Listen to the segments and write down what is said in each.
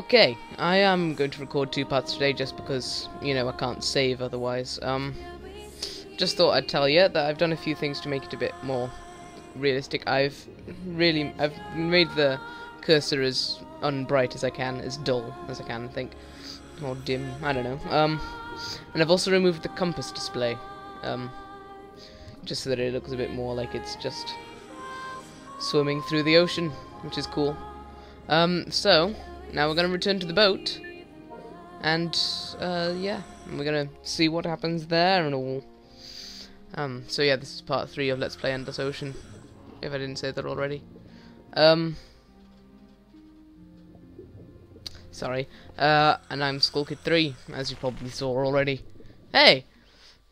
Okay, I am going to record 2 parts today just because, you know, I can't save otherwise. Just thought I'd tell you that I've done a few things to make it a bit more realistic. I've made the cursor as unbright as I can, as dull as I can, I think. Or dim, I don't know. And I've also removed the compass display. Just so that it looks a bit more like it's just swimming through the ocean, which is cool. So now we're going to return to the boat, and yeah, we're going to see what happens there and all. So yeah, this is part 3 of Let's Play Endless Ocean, if I didn't say that already. Sorry. And I'm Skullkid3, as you probably saw already. Hey!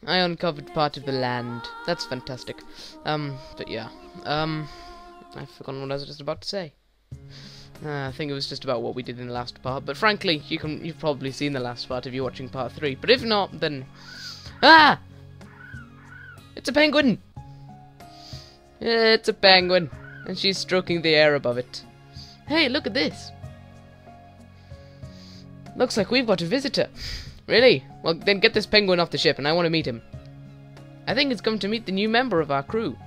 I uncovered part of the land. That's fantastic. But yeah. I've forgotten what I was just about to say. I think it was just about what we did in the last part, but frankly, you've probably seen the last part if you're watching part 3, but if not, then... Ah! It's a penguin! It's a penguin, and she's stroking the air above it. Hey, look at this! Looks like we've got a visitor. Really? Well, then get this penguin off the ship, and I want to meet him. I think it's come to meet the new member of our crew.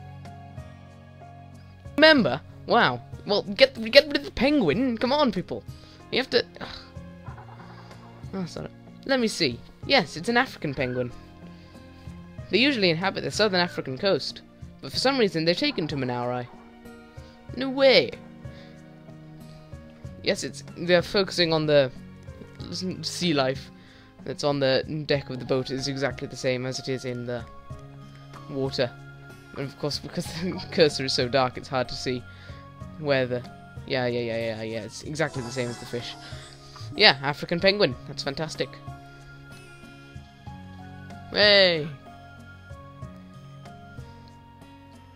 Member? Wow. Well, get rid of the penguin. Come on, people. You have to... Oh, sorry. Let me see. Yes, it's an African penguin. They usually inhabit the southern African coast, but for some reason they've taken to Manauri. No way. Yes, they're focusing on the sea life that's on the deck of the boat is exactly the same as it is in the water. And of course, because the cursor is so dark, it's hard to see where the... Yeah, it's exactly the same as the fish. Yeah, African penguin. That's fantastic. Hey!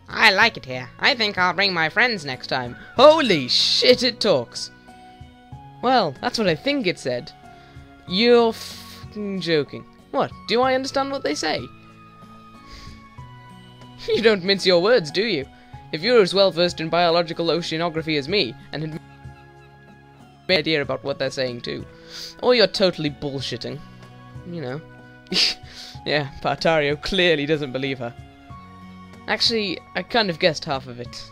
I like it here. I think I'll bring my friends next time. Holy shit, it talks! Well, that's what I think it said. You're f***ing joking. What? Do I understand what they say? You don't mince your words, do you? If you're as well versed in biological oceanography as me, and had no idea about what they're saying too, or you're totally bullshitting, you know. Yeah, Partario clearly doesn't believe her. Actually, I kind of guessed half of it.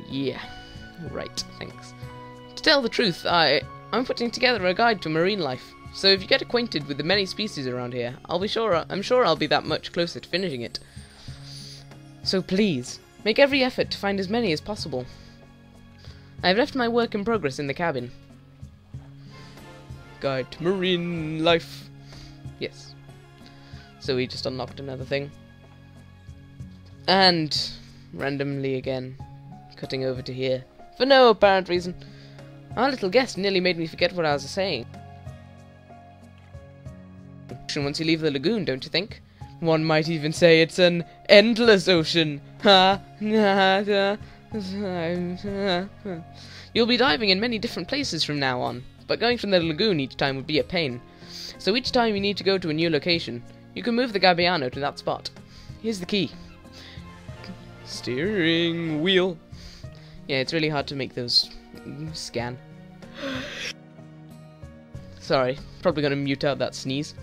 Yeah, right, thanks. To tell the truth, I'm putting together a guide to marine life, so if you get acquainted with the many species around here, I'm sure I'll be that much closer to finishing it. So please, make every effort to find as many as possible. I have left my work in progress in the cabin. Guide to marine life. Yes. So we just unlocked another thing. And randomly again, cutting over to here. For no apparent reason. Our little guest nearly made me forget what I was saying. Once you leave the lagoon, don't you think? One might even say it's an endless ocean. Ha! You'll be diving in many different places from now on, but going from the lagoon each time would be a pain. So each time you need to go to a new location, you can move the Gabbiano to that spot. Here's the key. Steering wheel. Yeah, it's really hard to make those scan. Sorry, probably gonna mute out that sneeze.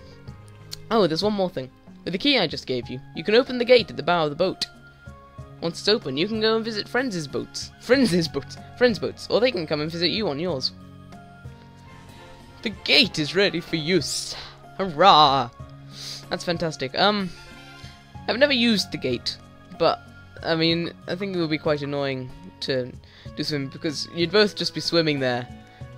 Oh, there's one more thing. With the key I just gave you, you can open the gate at the bow of the boat. Once it's open, you can go and visit friends' boats, or they can come and visit you on yours. The gate is ready for use. Hurrah! That's fantastic. I've never used the gate, but I mean, I think it would be quite annoying to do swim because you'd both just be swimming there,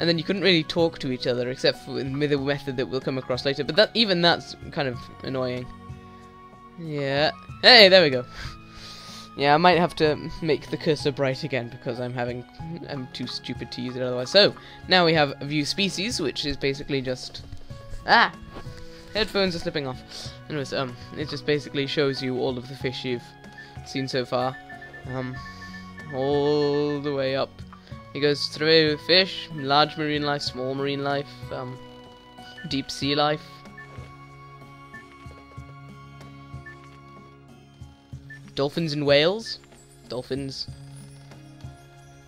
and then you couldn't really talk to each other except for the method that we'll come across later. But even that's kind of annoying. Yeah. Hey, there we go. Yeah, I might have to make the cursor bright again because I'm too stupid to use it otherwise. So now we have view species, which is basically just headphones are slipping off. Anyways, it just basically shows you all of the fish you've seen so far, all the way up. It goes through fish, large marine life, small marine life, deep sea life. Dolphins and whales. Dolphins.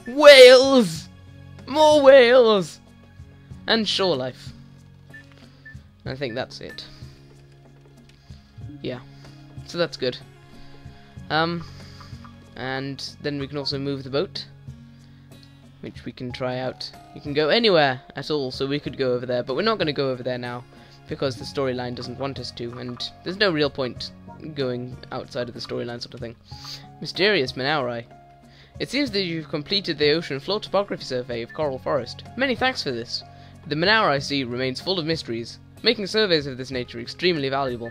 Whales! More whales! And shore life. I think that's it. Yeah. So that's good. And then we can also move the boat, which we can try out. You can go anywhere at all, so we could go over there, but we're not going to go over there now, because the storyline doesn't want us to, and there's no real point going outside of the storyline sort of thing. Mysterious Manauri. It seems that you've completed the ocean floor topography survey of Coral Forest. Many thanks for this. The Manauri Sea remains full of mysteries, making surveys of this nature extremely valuable.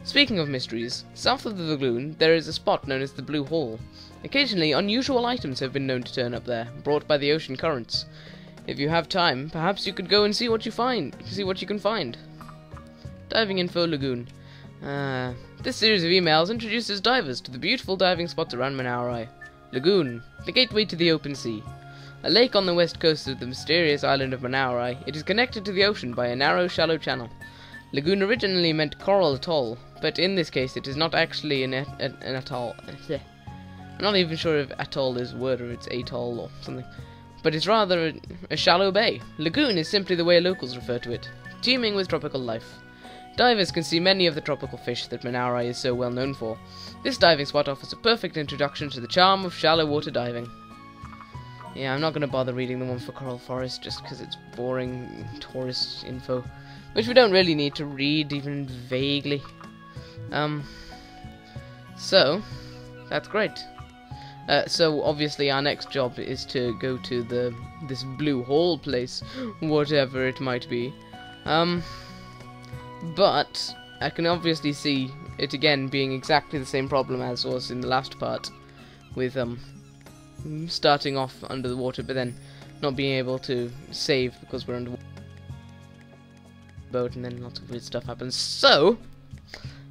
Speaking of mysteries, south of the lagoon there is a spot known as the Blue Hole. Occasionally unusual items have been known to turn up there, brought by the ocean currents. If you have time, perhaps you could go and see what you can find. Diving Info Lagoon. This series of emails introduces divers to the beautiful diving spots around Manauri. Lagoon, the gateway to the open sea. A lake on the west coast of the mysterious island of Manauri, it is connected to the ocean by a narrow, shallow channel. Lagoon originally meant coral atoll, but in this case it is not actually an atoll. I'm not even sure if atoll is a word or it's atoll or something, but it's rather a shallow bay. Lagoon is simply the way locals refer to it, teeming with tropical life. Divers can see many of the tropical fish that Manauri is so well known for. This diving spot offers a perfect introduction to the charm of shallow water diving. Yeah, I'm not going to bother reading the one for Coral Forest just because it's boring tourist info, which we don't really need to read even vaguely. So that's great. So obviously our next job is to go to this Blue Hole place, whatever it might be. But I can obviously see it again being exactly the same problem as was in the last part, with starting off under the water but then not being able to save because we're under boat, and then lots of weird stuff happens. So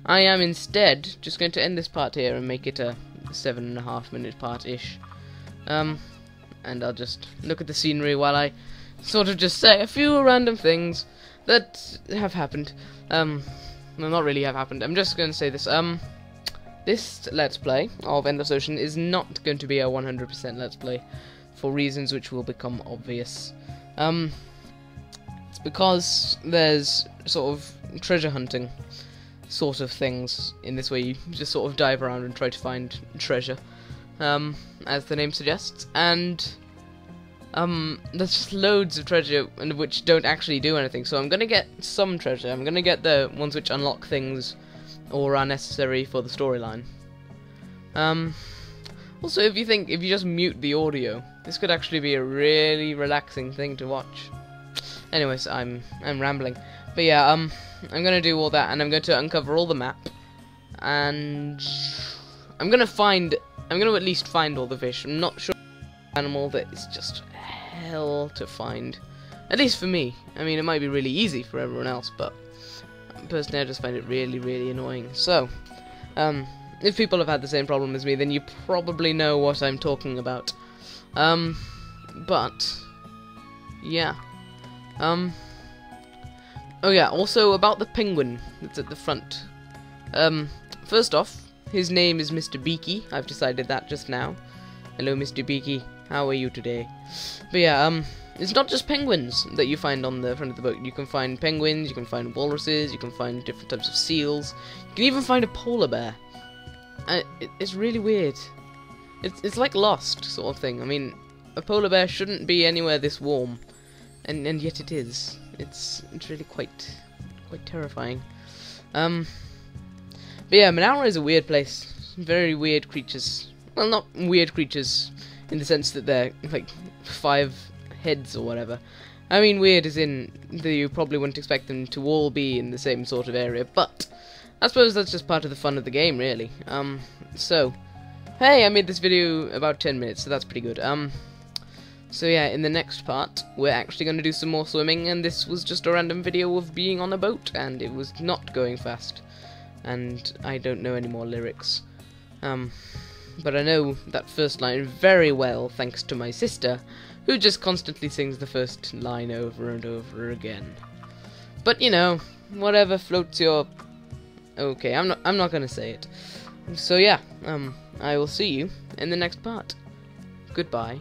I am instead just going to end this part here and make it a 7.5 minute part-ish. And I'll just look at the scenery while I sort of just say a few random things that have happened. Well, not really have happened. I'm just going to say this. This Let's Play of Endless Ocean is not going to be a 100% Let's Play, for reasons which will become obvious. It's because there's sort of treasure hunting sort of things in this way. You just sort of dive around and try to find treasure, as the name suggests, and there's just loads of treasure and which don't actually do anything. So I'm gonna get some treasure. I'm gonna get the ones which unlock things or are necessary for the storyline. Also, if you just mute the audio, this could actually be a really relaxing thing to watch. Anyways, I'm rambling, but yeah, I'm gonna do all that, and I'm going to uncover all the map, and I'm gonna at least find all the fish. I'm not sure animal that is just hell to find, at least for me. I mean, it might be really easy for everyone else, but personally I just find it really, really annoying. So if people have had the same problem as me, then you probably know what I'm talking about. But yeah, oh yeah, also about the penguin that's at the front. First off, his name is Mr. Beaky. I've decided that just now. Hello, Mr. Beaky. How are you today? But yeah, it's not just penguins that you find on the front of the boat. You can find penguins, you can find walruses, you can find different types of seals. You can even find a polar bear. It's really weird. It's like Lost sort of thing. I mean, a polar bear shouldn't be anywhere this warm, and yet it is. It's really quite terrifying. But yeah, Manauri is a weird place. Very weird creatures. Well, not weird creatures in the sense that they're like 5 heads or whatever. I mean weird as in that you probably wouldn't expect them to all be in the same sort of area, but I suppose that's just part of the fun of the game, really. So, hey, I made this video about 10 minutes, so that's pretty good. So yeah, in the next part, we're actually going to do some more swimming, and this was just a random video of being on a boat, and it was not going fast. And I don't know any more lyrics. But I know that first line very well, thanks to my sister, who just constantly sings the first line over and over again. But, you know, whatever floats your... Okay, I'm not gonna say it. So yeah, I will see you in the next part. Goodbye.